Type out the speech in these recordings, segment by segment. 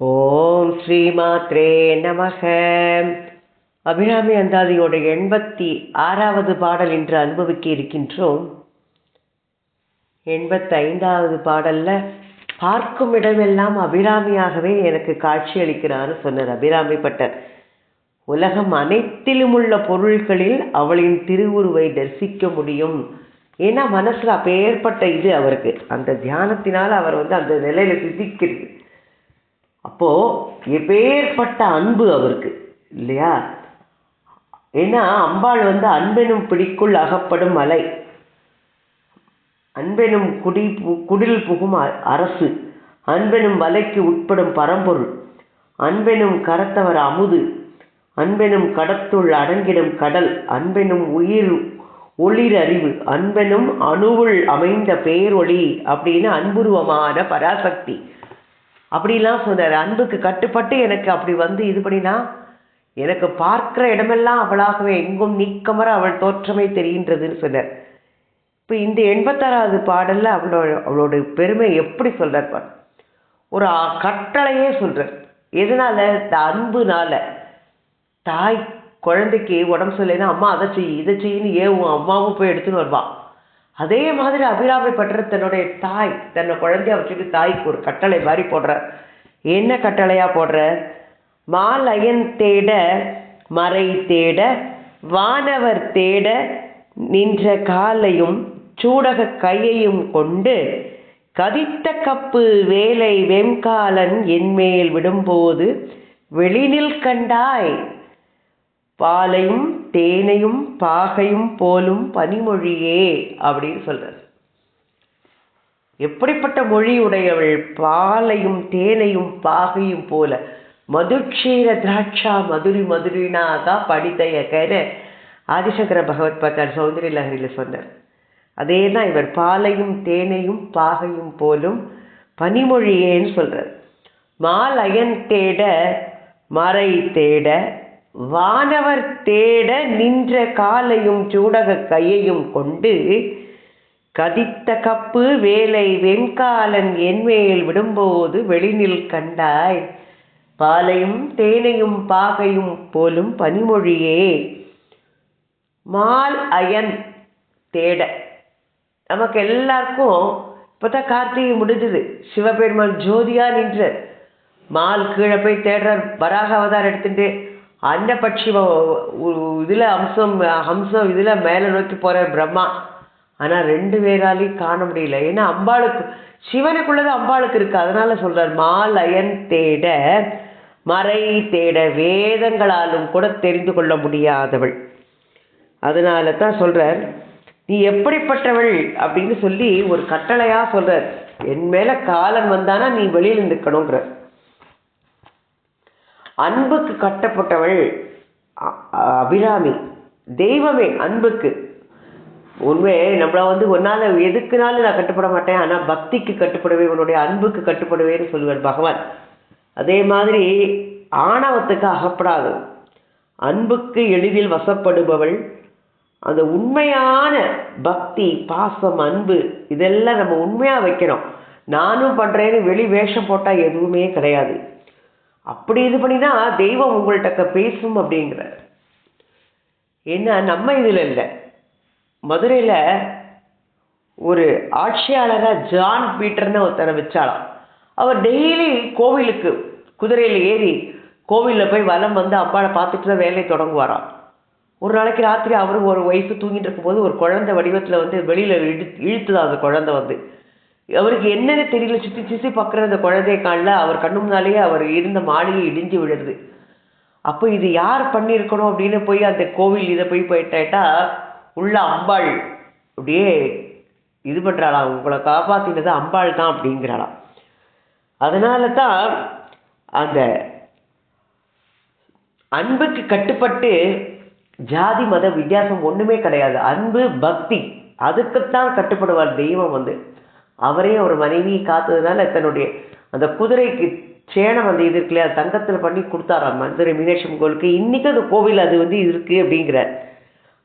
ஓம் ஸ்ரீமாத்ரே நமக. அபிராமி அந்தாதியோட 86வது பாடல் இன்று அனுபவிக்க இருக்கின்றோம். 85வது பாடல்ல பார்க்கும் இடமெல்லாம் அபிராமியாகவே எனக்கு காட்சி அளிக்கிறான்னு சொன்னார் அபிராமி பட்டர். உலகம் அனைத்திலும் உள்ள பொருள்களில் அவளின் திருவுருவை தரிசிக்க முடியும். ஏன்னா மனசுல அப்பேற்பட்ட இது அவருக்கு அந்த தியானத்தினால் அவர் அந்த நிலையில சித்திக்கிறது. அப்போ எப்பேற்பட்ட அன்பு அவருக்கு இல்லையா? ஏன்னா அம்பாள் அன்பெனும் பிடிக்குள் அகப்படும் மலை, அன்பெனும் குடில் புகும் அரசு, அன்பெனும் வலைக்கு உட்படும் பரம்பொருள், அன்பெனும் கரத்தவர் அமுது, அன்பெனும் கடத்துள் அடங்கிடும் கடல், அன்பெனும் ஒளிர் அறிவு, அன்பெனும் அணுவுள் அமைந்த பேரொளி அப்படின்னு அன்புருவமான பராசக்தி அப்படிலாம் சொன்னார். அன்புக்கு கட்டுப்பட்டு எனக்கு அப்படி இது பண்ணினா எனக்கு பார்க்கிற இடமெல்லாம் அவளாகவே எங்கும் நீக்கமர அவள் தோற்றமே தெரிகின்றதுன்னு சொன்னார். இப்போ இந்த 86வது பாடல்ல அவளோட பெருமை எப்படி சொல்றார்? ஒரு கட்டளையே சொல்றார். எதனால? இந்த அன்புனால. தாய் குழந்தைக்கு உடம்பு சொல்லினா அம்மா அதை செய் இதை செய்யின்னு ஏவும் அம்மாவும் போய் எடுத்துன்னு வருவான். அதே மாதிரி அபிராமி பட்டர் தன்னுடைய தாய் தன்னை குழந்தைய வச்சுட்டு தாய்க்கு ஒரு கட்டளை மாதிரி போடுற. என்ன கட்டளையா போடுற? மாலயன் தேட மறை தேட வானவர் தேட நின்ற காலையும் சூடக கையையும் கொண்டு கதித்த கப்பு வேலை வெம்காலன் என்மேல் விடும்போது வெளினில் கண்டாய், பாலையும் தேனையும் பாகையும் போலும் பனிமொழியே அப்படின்னு சொல்றார். எப்படிப்பட்ட மொழி உடையவள்! பாலையும் தேனையும் பாகையும் போல மதுட்சீர திராட்சா மதுரி மதுரினாக படித்தைய கர ஆதிசங்கர பகவத் பார்த்தார் சௌந்தரிய லஹரியில சொன்னார். அதே தான் இவர் பாலையும் தேனையும் பாகையும் போலும் பனிமொழியேன்னு சொல்றார். மாலயன் தேட மறை தேட வானவர் தேட நின்ற காலையும் சூடக கையையும் கொண்டு கதித்த கப்பு வேலை வெண்காலன் என்மேல் விடும்போது வெளினில் கண்டாய், பாலையும் தேனையும் பாகையும் போலும் பனிமொழியே. மால் அயன் தேட நமக்கு எல்லாருக்கும் இப்போதான் கார்த்திகை முடிஞ்சது. சிவபெருமான் ஜோதியா நின்ற மால் கீழே போய் தேடுறார். வராக அவதாரம் எடுத்துட்டு அன்னபட்சி இதுல ஹம்சம் இதுல மேல நோக்கி போற பிரம்மா. ஆனா 2 பேராலையும் காண முடியல. ஏன்னா அம்பாளுக்கு சிவனுக்குள்ளது அம்பாளுக்கு இருக்கு. அதனால சொல்றார் மாலயன் தேட மறை தேட, வேதங்களாலும் கூட தெரிந்து கொள்ள முடியாதவள். அதனால தான் சொல்றார் நீ எப்படிப்பட்டவள் அப்படின்னு சொல்லி ஒரு கட்டளையா சொல்றார். என் மேல காலன் வந்தானா நீ வெளியில் நிற்கணுங்கிற. அன்புக்கு கட்டப்பட்டவள் அபிராமி, தெய்வமே அன்புக்கு. உண்மை நம்மள ஒன்னால எதுக்குனாலும் நான் கட்டுப்பட மாட்டேன், ஆனா பக்திக்கு கட்டுப்படுவேன், உன்னுடைய அன்புக்கு கட்டுப்படுவேன்னு சொல்லுவார் பகவான். அதே மாதிரி ஆணவத்துக்கு அகப்படாது, அன்புக்கு எளிதில் வசப்படுபவள். அந்த உண்மையான பக்தி பாசம் அன்பு இதெல்லாம் நம்ம உண்மையா வைக்கணும். நானும் பண்றேன்னு வெளி வேஷம் போட்டா எதுவுமே கிடையாது. அப்படி இது பண்ணினா தெய்வம் உங்கள்கிட்ட பேசும் அப்படிங்கிற. ஏன்னா நம்ம இதுல இல்லை, மதுரையில ஒரு ஆட்சியாளரா ஜான் பீட்டர்னு ஒருத்தரை வச்சாலாம். அவர் டெய்லி கோவிலுக்கு குதிரையில ஏறி கோவிலில் போய் வலம் அப்பாவை பார்த்துட்டு தான் வேலையை தொடங்குவாராம். ஒரு நாளைக்கு ராத்திரி அவரு ஒரு வயசு தூங்கிட்டு இருக்கும்போது ஒரு குழந்தை வடிவத்தில் வெளியில இழுத்துதான் அந்த குழந்தை அவருக்கு என்னன்னு தெரியல. சுத்தி பார்க்குற அந்த குழந்தைய காணல. அவர் கண்ணு முன்னாலேயே அவர் இருந்த மாளிகை இடிஞ்சு விழுறது. அப்போ இது யார் பண்ணியிருக்கணும் அப்படின்னு போய் அந்த கோவில் இதை போயிட்டா உள்ள அம்பாள் அப்படியே இது பண்றாளாம், உங்களை காப்பாத்தினது அம்பாள் தான் அப்படிங்கிறாளாம். அதனால தான் அந்த அன்புக்கு கட்டுப்பட்டு ஜாதி மத வித்தியாசம் ஒண்ணுமே கிடையாது. அன்பு பக்தி அதுக்குத்தான் கட்டுப்படுவார் தெய்வம். அவரே ஒரு மனைவியை காத்ததுனால தன்னுடைய அந்த குதிரைக்கு சேனம் இது இருக்கு இல்லையா, தங்கத்துல பண்ணி கொடுத்தாராம் மதுரை மீனாட்சி கோவிலுக்கு. இன்னைக்கு அந்த கோவில் அது இருக்கு அப்படிங்கிறார்.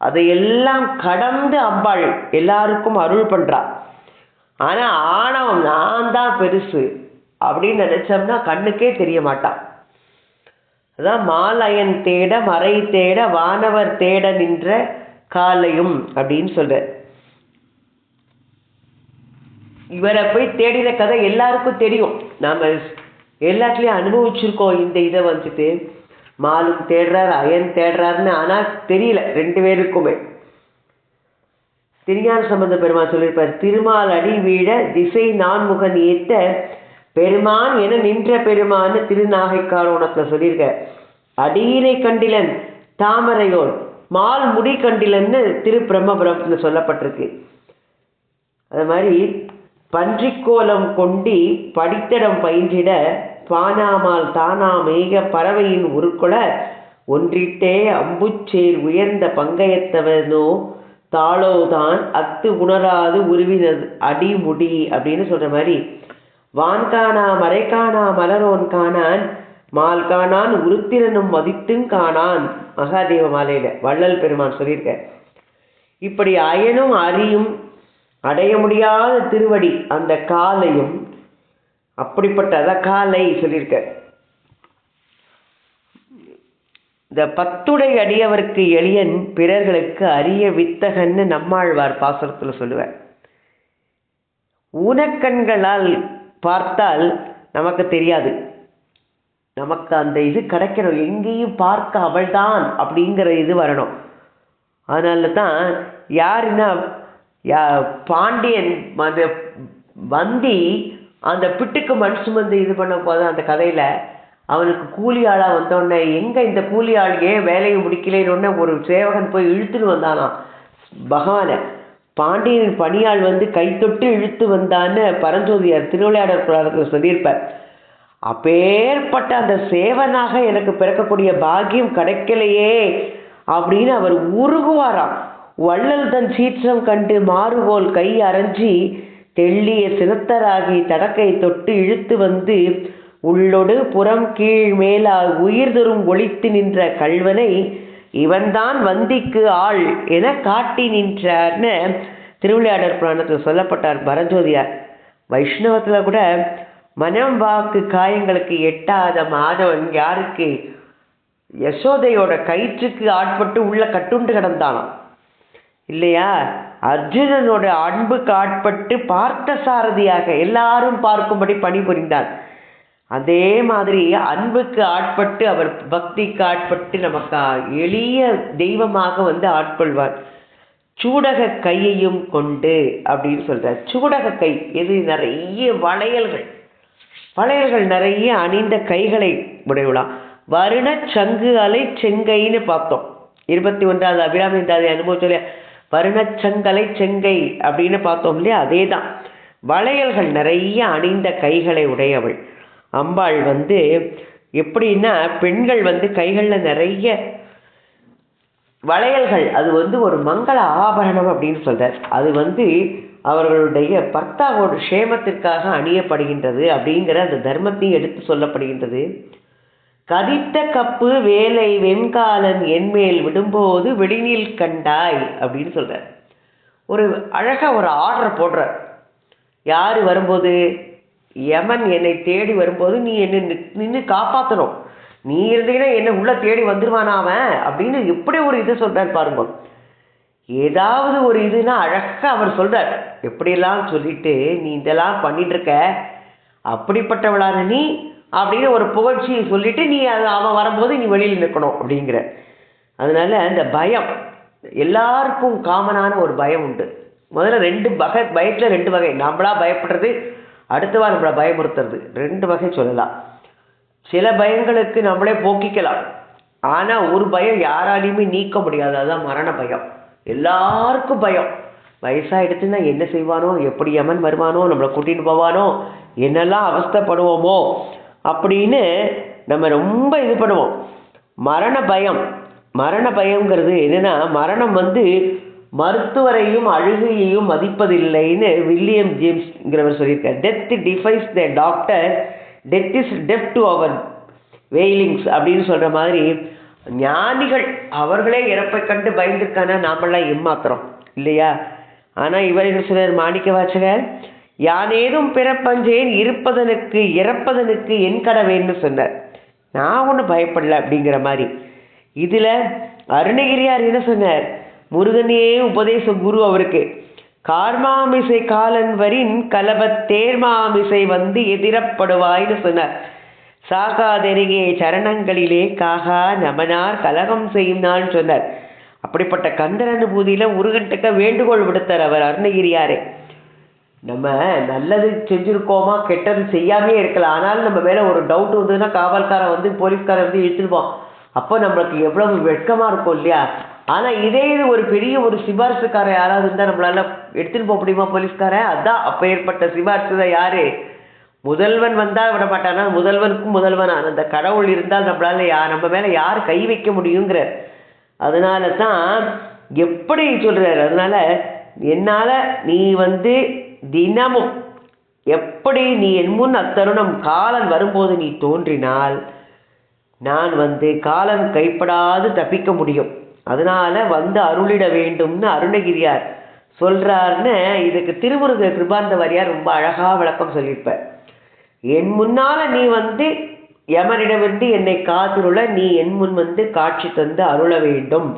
அதையெல்லாம் கடந்து அம்பாள் எல்லாருக்கும் அருள் பண்றா. ஆனா ஆணவம் நான் தான் பெருசு, அப்படின்னு நினைச்சோம்னா கண்ணுக்கே தெரிய மாட்டான். அதான் மாலயன் தேட மறை தேட வானவர் தேட நின்ற காலையும் அப்படின்னு சொல்ற. இவரை போய் தேடின கதை எல்லாருக்கும் தெரியும். நாம எல்லாத்துலயும் அனுபவிச்சிருக்கோம். இந்த இதை வந்துட்டு மாலும் தேடுறாரு அயன் தேடுறாருன்னு. ஆனா தெரியல ரெண்டு பேருக்குமே. திருஞான சம்பந்த பெருமான் சொல்லியிருப்பார், திருமால் அடி வீழ திசை நான்முகன் ஏத்த பெருமான் என நின்ற பெருமான்னு திருநாகைக்காரோணத்துல சொல்லியிருக்க. அடியினை கண்டிலன் தாமரையோன் மால் முடி கண்டிலன்னு திரு பிரம்மபுரத்துல சொல்லப்பட்டிருக்கு. அது மாதிரி பன்றிக்கோலம் கொண்டி படித்தடம் பயின்றிட பானாமால் தானா மேக பறவையின் உருக்குள ஒன்றிட்டே அம்புச்சேர் உயர்ந்த பங்கயத்தவனோ தாளோதான் அத்து உணராது உருவினது அடிமுடி அப்படின்னு சொல்ற மாதிரி வான்கானா மறைக்கானா மலரோன் காணான் மால் காணான் உருத்திரனும் மதித்தும் காணான் மகாதேவ மாலையில வள்ளல் பெருமான் சொல்லியிருக்க. இப்படி அயனும் அரியும் அடைய முடியாத திருவடி அந்த காலையும் அப்படிப்பட்ட அத காலை சொல்லியிருக்க. இந்த பத்துடை அடியவருக்கு எளியன் பிறர்களுக்கு அரிய வித்தகன்னு நம்மாழ்வார் பாசுரத்துல சொல்லுவார். ஊனக்கண்களால் பார்த்தால் நமக்கு தெரியாது, நமக்கு அந்த இது கிடைக்கணும், எங்கேயும் பார்க்க அவள்தான் அப்படிங்கிற இது வரணும். அதனால தான் யாருன்னா பாண்டியன் அந்த வந்தி அந்த பிட்டுக்கு மண் சுமந்து இது பண்ண போது அந்த கதையில அவனுக்கு கூலி ஆளா வந்தோடனே எங்க இந்த கூலி ஆள் ஏன் வேலையை முடிக்கலன்னு ஒரு சேவகன் போய் இழுத்துன்னு வந்தானா பகவான. பாண்டியன் பணியாள் வந்து கை தொட்டு இழுத்து வந்தான்னு பரஞ்சோதியார் திருவிளையாடற் புராணத்தில் சொல்லியிருப்பார். அப்பேற்பட்ட அந்த சேவனாக எனக்கு பிறக்கக்கூடிய பாக்கியம் கிடைக்கலையே அப்படின்னு அவர் உருகுவாராம். வள்ளல் தன் சீற்றம் கண்டு மாறுபோல் கை அரைஞ்சி தெள்ளிய சினத்தராகி தடக்கை தொட்டு இழுத்து வந்து உள்ளொடு புறம் கீழ் மேலா உயிர் தரும் ஒளித்து நின்ற கல்வனை இவன்தான் வந்திக்கு ஆள் என காட்டி நின்றார்னு திருவிளையாடற் புராணத்தில் சொல்லப்பட்டார் பரஞ்சோதியார். வைஷ்ணவத்துல கூட மனம் வாக்கு காயங்களுக்கு எட்டாத மாதவன் யாருக்கு யசோதையோட கயிற்றுக்கு ஆட்பட்டு உள்ள கட்டுண்டு கிடந்தானாம் இல்லையா? அர்ஜுனனோட அன்புக்கு ஆட்பட்டு பார்த்த சாரதியாக எல்லாரும் பார்க்கும்படி பணிபுரிந்தார். அதே மாதிரி அன்புக்கு ஆட்பட்டு அவர் பக்திக்கு ஆட்பட்டு நமக்கு எளிய தெய்வமாக வந்து ஆட்கொள்வார். சூடக கையையும் கொண்டு அப்படின்னு சொல்றார். சூடக கை எது? நிறைய வளையல்கள் நிறைய அணிந்த கைகளை உடையலாம். வருண சங்கு அலை செங்கைன்னு பார்த்தோம். 21வது அபிராமிந்தாதி அனுபவத்துல வருணச்சங்கலை செங்கை அப்படின்னு பார்த்தோம் இல்லையா? அதே தான். வளையல்கள் நிறைய அணிந்த கைகளை உடையவள் அம்பாள் வந்து எப்படின்னா பெண்கள் வந்து கைகளில் நிறைய வளையல்கள், அது வந்து ஒரு மங்கள ஆபரணம் அப்படின்னு சொல்றார். அது வந்து அவர்களுடைய பர்த்தாவோட க்ஷேமத்திற்காக அணியப்படுகின்றது அப்படிங்கிற அந்த தர்மத்தையும் எடுத்து சொல்லப்படுகின்றது. கதித்த கப்பு வேலை வெண்காலன் என்மேல் விடும்போது வெளிநீல் கண்டாய் அப்படின்னு சொல்றார். ஒரு அழகா ஒரு ஆர்டர் போடுற. யாரு வரும்போது? யமன் என்னை தேடி வரும்போது நீ என்ன நின்று காப்பாற்றணும். நீ இருந்தீங்கன்னா என்ன உள்ள தேடி வந்துருவானா அவன் அப்படின்னு எப்படி ஒரு இது சொல்றார் பாருங்க. ஏதாவது ஒரு இதுனா அழகா அவர் சொல்றார். எப்படியெல்லாம் சொல்லிட்டு நீ இதெல்லாம் பண்ணிட்டு இருக்க, அப்படிப்பட்டவளான நீ அப்படின்னு ஒரு புகழ்ச்சியை சொல்லிட்டு நீ அவன் வரும்போது நீ வெளியில் நிற்கணும் அப்படிங்கிற. அதனால அந்த பயம் எல்லாருக்கும் காமனான ஒரு பயம் உண்டு. முதல்ல பயத்தில் 2 வகை. நம்மளா பயப்படுறது, அடுத்தவா நம்மளை பயமுறுத்துறது. 2 வகை சொல்லலாம். சில பயங்களுக்கு நம்மளே போக்கிக்கலாம். ஆனால் ஒரு பயம் யாராலையுமே நீக்க முடியாது. அதுதான் மரண பயம். எல்லாருக்கும் பயம். வயசாகிடுச்சுன்னா என்ன செய்வானோ, எப்படி யமன் வருவானோ, நம்மளை கூட்டின்னு போவானோ, என்னெல்லாம் அவஸ்தைப்படுவோமோ அப்படின்னு நம்ம ரொம்ப இது பண்ணுவோம். மரண பயம்ங்கிறது என்னன்னா, மரணம் வந்து மருத்துவரையும் அழுகையையும் மதிப்பதில்லைன்னு வில்லியம் ஜேம்ஸ்ங்கிறவர் சொல்லியிருக்கார். Death defies the doctor, death is deaf to our wailings அப்படின்னு சொல்கிற மாதிரி ஞானிகள் அவர்களே இறப்பை கண்டு பயந்துருக்கானா நாமெல்லாம் ஏமாத்துறோம் இல்லையா? ஆனால் இவர் என்ன சொல்றார் மாணிக்க வாசகர், யானேதும் பிறப்பஞ்சேன் இருப்பதனுக்கு இறப்பதனுக்கு என் கடவேன்னு சொன்னார். நான் ஒன்றும் பயப்படல அப்படிங்கிற மாதிரி. இதில் அருணகிரியார் என்ன சொன்னார்? முருகனே உபதேச குரு அவருக்கு. கார்மாமிசை காலன் வரின் கலபத் தேர்மாமிசை வந்து எதிரப்படுவாய்னு சொன்னார். சாகாதெருகே சரணங்களிலே காகா நமனார் கலகம் செய்யும் நான் சொன்னார். அப்படிப்பட்ட கந்தர் அனுபூதியில் முருகன்கிட்ட வேண்டுகோள் விடுத்தார் அவர் அருணகிரியாரே. நம்ம நல்லது செஞ்சுருக்கோமா கெட்டது செய்யாமே இருக்கலாம். ஆனாலும் நம்ம மேலே ஒரு டவுட் வந்ததுன்னா காவல்காரன் வந்து போலீஸ்காரன் வந்து இழுத்துருப்போம். அப்போ நம்மளுக்கு எவ்வளவு வெட்கமாக இருக்கும் இல்லையா? ஆனால் இதே இது ஒரு பெரிய ஒரு சிபாரிசுக்காரன் யாராவது இருந்தால் நம்மளால எடுத்துகிட்டு போக முடியுமா போலீஸ்காரன்? அதுதான் அப்போ ஏற்பட்ட சிபாரிசு தான். யார்? முதல்வன் வந்தால் விட மாட்டானா? முதல்வனுக்கும் முதல்வனான அந்த கடவுள் இருந்தால் நம்மளால நம்ம மேலே யார் கை வைக்க முடியுங்கிற. அதனால தான் எப்படி சொல்கிறார். அதனால என்னால் நீ வந்து தினமும் எப்படி நீ என் முன் அத்தருணம் காலன் வரும்போது நீ தோன்றினால் நான் வந்து காலன் கைப்படாது தப்பிக்க முடியும். அதனால வந்து அருளிட வேண்டும்னு அருணகிரியார் சொல்றாருன்னு இதுக்கு திருமுருக கிருபானந்த வாரியார் ரொம்ப அழகா விளக்கம் சொல்லியிருப்பார். என் முன்னால நீ வந்து யமனிடமிருந்து என்னை காத்துருள நீ என் முன் வந்து காட்சி தந்து அருள வேண்டும்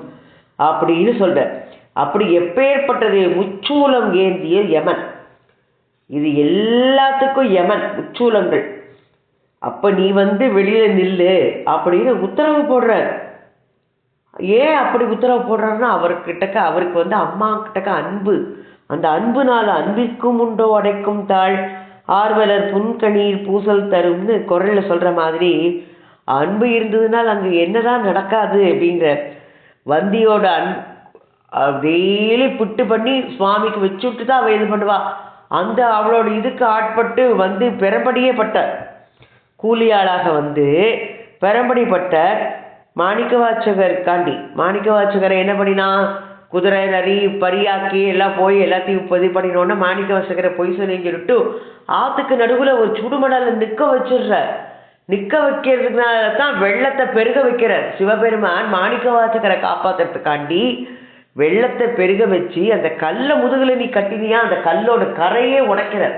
அப்படின்னு சொல்ற. அப்படி எப்பேற்பட்டது? முச்சூலம் ஏந்திய யமன். இது எல்லாத்துக்கும் யமன் முச்சூலங்கள். அப்ப நீ வந்து வெளியில நில்லு அப்படின்னு உத்தரவு போடுற. ஏன் அப்படி உத்தரவு போடுறாருன்னா அவருக்கு வந்து அம்மா கிட்டக்க அன்பு. அந்த அன்புனால அன்பிற்கும் உண்டோ அடைக்கும் தாழ் ஆர்வலர் புன்கணீர் பூசல் தரும்னு குரல்ல சொல்ற மாதிரி அன்பு இருந்ததுனால் அங்கு என்னதான் நடக்காது அப்படிங்கிற. வந்தியோட டெய்லி புட்டு பண்ணி சுவாமிக்கு வச்சு விட்டு தான் அவ இது பண்ணுவா. அந்த அவளோட இதுக்கு ஆட்பட்டு வந்து பெரம்படியே பட்டார். கூலியாளாக வந்து பெரம்படிப்பட்ட மாணிக்கவாச்சகருக்காண்டி. மாணிக்கவாச்சகரை என்ன பண்ணினா? குதிரை நரி பரியாக்கி எல்லாம் போய் எல்லாத்தையும் இது பண்ணினோன்னா மாணிக்கவாசகரை பொய் சொல்லிட்டு ஆற்றுக்கு நடுவில் ஒரு சுடுமணலை நிற்க வச்சிடுற. நிற்க வைக்கிறதுனால தான் வெள்ளத்தை பெருக வைக்கிறார் சிவபெருமான். மாணிக்கவாசகரை காப்பாற்றுறதுக்காண்டி வெள்ளத்தை பெருக வச்சு அந்த கல்லை முதுகில் நீ கட்டினியா அந்த கல்லோட கரையே உடைக்கிறார்.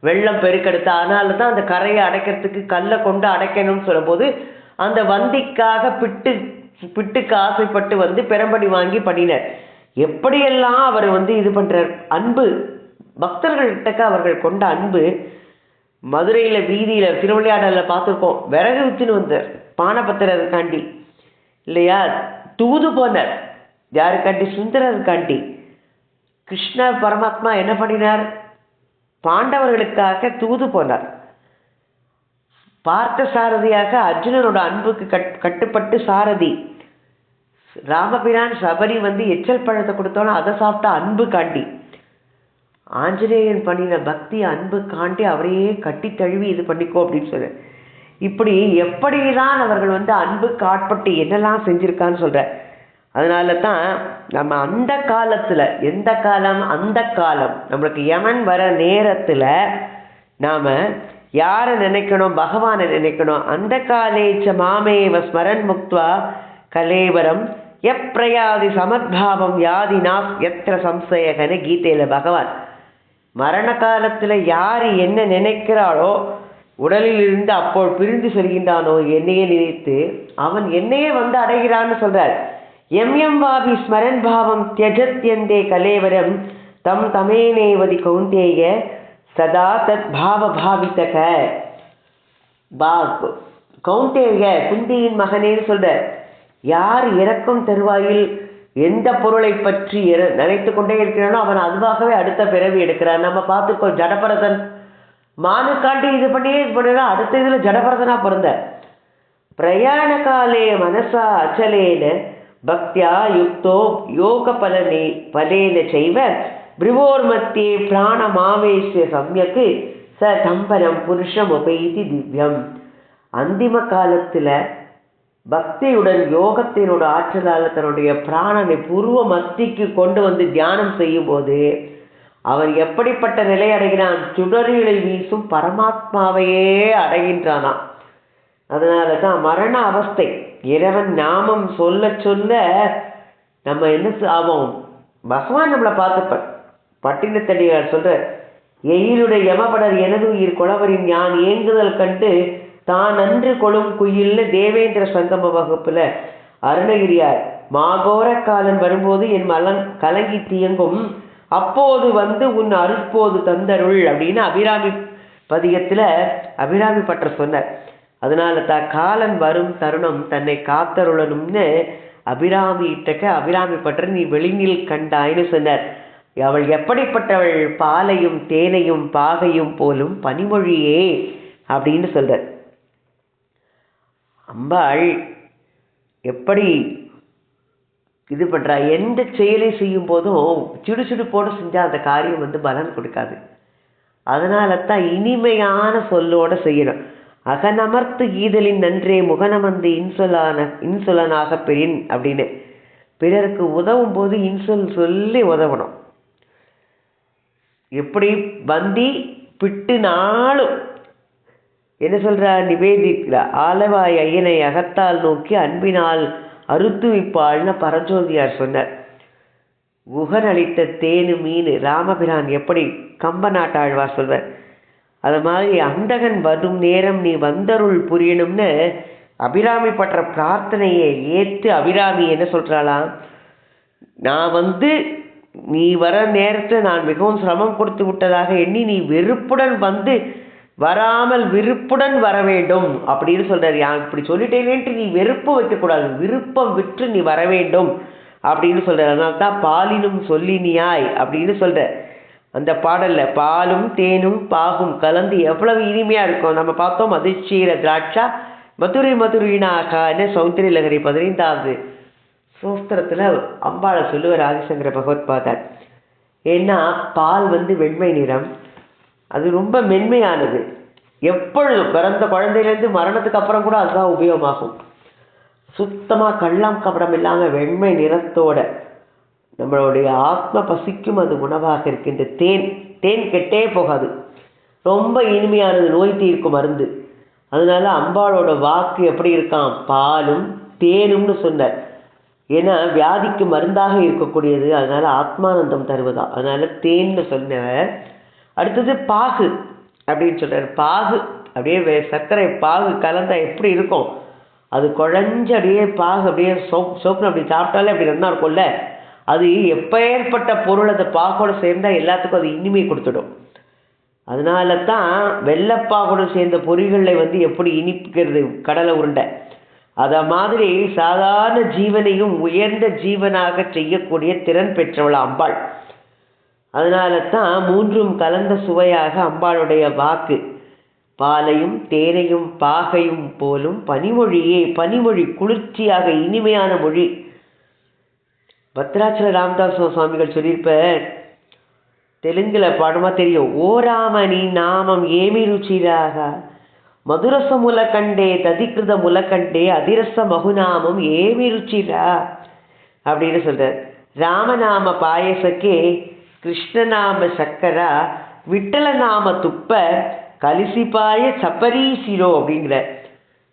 வெள்ளம் பெருக்கெடுத்த. அதனால தான் அந்த கரையை அடைக்கிறதுக்கு கல்லை கொண்டு அடைக்கணும்னு சொல்லும்போது அந்த வந்திக்காக பிட்டுக்கு ஆசைப்பட்டு வந்து பெரம்படி வாங்கி பண்ணினார். எப்படியெல்லாம் அவர் வந்து இது பண்றார். அன்பு பக்தர்கள்கிட்ட அவர்கள் கொண்ட அன்பு. மதுரையில் வீதியில் திருவிளையாடலில் பார்த்துருக்கோம். விறகு வித்துன்னு வந்தார் பானபத்திரருக்காண்டி இல்லையா? தூது போனார். யாருக்காண்டி? சுந்தரருக்காண்டி. கிருஷ்ண பரமாத்மா என்ன பண்ணினார்? பாண்டவர்களுக்காக தூது போனார். பார்த்த சாரதியாக அர்ஜுனனோட அன்புக்கு கட்டுப்பட்டு சாரதி. ராமபிரான் சபரி வந்து எச்சல் பழத்தை கொடுத்தோன்னா அதை சாப்பிட்டா அன்பு காண்டி. ஆஞ்சநேயன் பண்ணின பக்தி அன்பு காண்டி அவரையே கட்டி தழுவி இது பண்ணிக்கோ அப்படின்னு சொல்ற. இப்படி எப்படிதான் அவர்கள் வந்து அன்புக்கு ஆட்பட்டு என்னெல்லாம் செஞ்சிருக்கான்னு சொல்ற. அதனால தான் நம்ம அந்த காலத்தில் எந்த காலம்? அந்த காலம் நம்மளுக்கு யமன் வர நேரத்தில் நாம் யாரை நினைக்கணும்? பகவானை நினைக்கணும். அந்த காலேச்ச மாமேவ ஸ்மரன் முக்த்வா கலேவரம் எப்ரயாதி சமத்பாவம் யாதி நாஸ் எத்திர சம்சயகன கீதையில் பகவான். மரண காலத்தில் யார் என்ன நினைக்கிறாளோ உடலில் இருந்து அப்போ பிரிந்து செல்கின்றானோ என்னையே நினைத்து அவன் என்னையே வந்து அடைகிறான்னு சொல்றார். எம் வாபி ஸ்மரன் பாவம் தியஜத்யந்தே கலேவரம் தம் தமேனேவதி கௌந்தேய சதா தத் பாவ பாவித்தக. கௌந்தேய குந்தியின் மகனேன்னு சொல்ற. யார் இறக்கும் தருவாயில் எந்த பொருளை பற்றி நினைத்து கொண்டே இருக்கிறானோ அவன் அதுவாகவே அடுத்த பிறவி எடுக்கிறான். நம்ம பார்த்துக்கோம். ஜடபரதன் மானுக்காண்டி இது பண்ணியே இது பண்ணினா அடுத்த இதில் ஜடபரதனா பிறந்த. பிரயாண காலே மனசா அச்சலேன பக்தியா யுக்தோ யோக பலேன செய்வ பிரிவோர் மத்தியே பிராணமாவேசிய சம்யக்கு ச தம்பரம் புருஷம் உபைதி திவ்யம். அந்திம காலத்தில் பக்தியுடன் யோகத்தினோட ஆற்றலால் தன்னுடைய பிராணனை பூர்வ மத்திக்கு கொண்டு வந்து தியானம் செய்யும் போது அவன் எப்படிப்பட்ட நிலை அடைகிறான்? சுடரிலை வீசும் பரமாத்மாவையே அடைகின்றானாம். அதனால தான் மரண அவஸ்தை. இறைவன் நாமம் சொல்ல சொல்ல நம்ம என்ன ஆகும்? பகவான் நம்மளை பார்த்துப்பார். பட்டினத்தடியார் சொல்ற, எயிலுடைய யமபடர் எனது உயிர் கொளவரின் யான் ஏங்குதல் கண்டு தான் அன்று கொளும் குயில்னு தேவேந்திர சங்கம வகுப்புல அருணகிரியார் மாகோர காலன் வரும்போது என் மலம் கலங்கி தியங்கும் அப்போது வந்து உன் அருட்போது தந்தருள் அப்படின்னு அபிராமி பதிகத்துல அபிராமி பற்ற சொன்னார். அதனால காலன் வரும் தருணம் தன்னை காத்தருளனும்னு அபிராமி பற்ற நீ வெளிநில் கண்டாய்னு சொன்னார். அவள் எப்படிப்பட்டவள்? பாலையும் தேனையும் பாகையும் போலும் பனிமொழியே அப்படின்னு சொல்றார். அம்பாள் எப்படி இது பண்றா? எந்த செயலை செய்யும் போதும் சிடுசிடுப்போடு செஞ்சா அந்த காரியம் வந்து பலன் கொடுக்காது. அதனால தான் இனிமையான சொல்லோட செய்யணும். அகநமர்த்து ஈதலின் நன்றே முகநமர்ந்து இன்சொலனாக பெறின் அப்படின்னு பிறருக்கு உதவும் போது இன்சொல் சொல்லி உதவணும். எப்படி வந்தி பிட்டு நாளும் என்ன சொல்ற நிவேதிக்கிற ஆலவாய் ஐயனை அகத்தால் நோக்கி அன்பினால் அறுத்து வைப்பாள்னு பரஞ்சோதியார் சொன்னார். குகன் அளித்த தேனு மீன் ராமபிரான் எப்படி கம்ப நாட்டாழ்வார் சொல்வார். அது மாதிரி அந்தகன் வரும் நேரம் நீ வந்தருள் புரியணும்னு அபிராமி பற்ற பிரார்த்தனையை ஏற்று அபிராமி என்ன சொல்றாளாம், நான் வந்து நீ வர நேரத்தில் நான் மிகவும் சிரமம் கொடுத்து விட்டதாக எண்ணி நீ வெறுப்புடன் வந்து வராமல் விருப்புடன் வர வேண்டும் அப்படின்னு சொல்றாரு. இப்படி சொல்லிட்டேனேன்ட்டு நீ வெறுப்பு வைக்கக்கூடாது, விருப்பம் விற்று நீ வர வேண்டும் அப்படின்னு சொல்றாரு. அதனால தான் பாலினும் சொல்லினியாய் அப்படின்னு சொல்ற அந்த பாடல்ல பாலும் தேனும் பாகும் கலந்து எவ்வளவு இனிமையா இருக்கும். நம்ம பார்த்தோம் மதுச்சீர திராட்சா மதுரினாகான்னு சௌந்தரிய லகரி 15வது சூஸ்திரத்துல அம்பாளை சொல்லுவார் ஆதிசங்கர பகவத்பாதர். ஏன்னா பால் வந்து வெண்மை நிறம், அது ரொம்ப மென்மையானது. எப்பொழுதும் பிறந்த குழந்தையிலேருந்து மரணத்துக்கு அப்புறம் கூட அதுதான் உபயோகமாகும். சுத்தமாக கள்ளம் கபடம் இல்லாமல் வெண்மை நிறத்தோட நம்மளுடைய ஆத்ம பசிக்கும் அது உணவாக இருக்கின்ற தேன் கெட்டே போகாது, ரொம்ப இனிமையானது, நோய் தீர்க்கும் மருந்து. அதனால அம்பாளோட வாக்கு எப்படி இருக்கான், பாலும் தேனும்னு சொன்னார். ஏன்னா வியாதிக்கு மருந்தாக இருக்கக்கூடியது, அதனால ஆத்மானந்தம் தருவதா, அதனால தேன்னு சொன்னவர். அடுத்தது பாகு அப்படின்னு சொல்றாரு. பாகு அப்படியே சர்க்கரை பாகு கலந்தா எப்படி இருக்கும், அது குழஞ்சு அப்படியே பாகு அப்படியே சோப்புன்னு அப்படி சாப்பிட்டாலே அப்படி நல்லா இருக்கும்ல. அது எப்பேற்பட்ட பொருள் அந்த பாகோடு சேர்ந்தா எல்லாத்துக்கும் அது இனிமை கொடுத்துடும். அதனால தான் வெள்ளப்பாகோடு சேர்ந்த பொறிகளில் வந்து எப்படி இனிப்புக்கிறது கடலை உருண்டை, அதை மாதிரி சாதாரண ஜீவனையும் உயர்ந்த ஜீவனாக செய்யக்கூடிய திறன் பெற்றவள் அம்பாள். அதனால தான் மூன்றும் கலந்த சுவையாக அம்பாளுடைய வாக்கு. பாலையும் தேனையும் பாகையும் போலும் பனிமொழியே, பனிமொழி குளிர்ச்சியாக இனிமையான மொழி. பத்ராச்சல ராமதாஸ் சுவாமிகள் சொல்லியிருப்ப, தெலுங்குல பாடமா தெரியும். ஓராமணி நாமம் ஏமி ருச்சிராக மதுரச முலக்கண்டே ததிகிருத முலக்கண்டே அதிரச மகுநாமம் ஏமி ருச்சிரா அப்படின்னு சொல்றார். ராமநாம பாயசக்கே கிருஷ்ணநாம சக்கரா விட்டல நாம துப்ப கலிசிப்பாய சப்பரீசிரோ அப்படிங்கிற.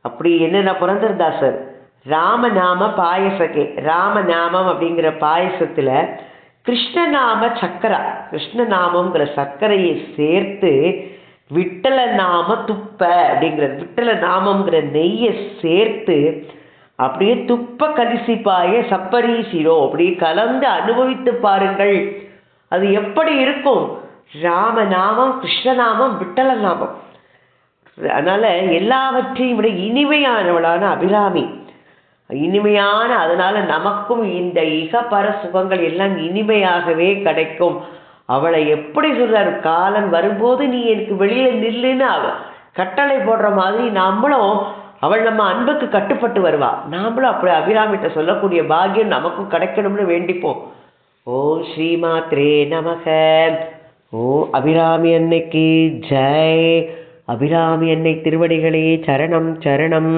அப்படி என்னென்ன புரந்தரதாசர் ராமநாம பாயசக்கே, ராமநாமம் அப்படிங்கிற பாயசத்துல கிருஷ்ணநாம சக்கரா, கிருஷ்ணநாமங்கிற சர்க்கரையை சேர்த்து விட்டல நாம துப்ப அப்படிங்கிறது, விட்டல நாமங்கிற நெய்யை சேர்த்து அப்படியே துப்ப கலிசிப்பாய சப்பரீசிரோ அப்படி கலந்து அனுபவித்து பாருங்கள். அது எப்படி இருக்கும், ராமநாமம் கிருஷ்ணநாமம் விட்டல நாமம். அதனால எல்லாவற்றையும் விட இனிமையானவளான அபிராமி, இனிமையான, அதனால நமக்கும் இந்த இகபர சுகங்கள் எல்லாம் இனிமையாகவே கிடைக்கும். அவளை எப்படி சொல்றாரு, காலன் வரும்போது நீ எனக்கு வெளியில நில்லுன்னு கட்டளை போடுற மாதிரி நம்மளும் அவள் நம்ம அன்புக்கு கட்டுப்பட்டு வருவா. நாமளும் அப்படி அபிராமிட்ட சொல்லக்கூடிய பாக்கியம் நமக்கும் கிடைக்கணும்னு வேண்டிப்போம். ஓம் ஸ்ரீமாத்ரே நமக. ஓம் அபிராமி அன்னைக்கு ஜெய். அபிராமி அன்னை திருவடிகளே சரணம் சரணம்.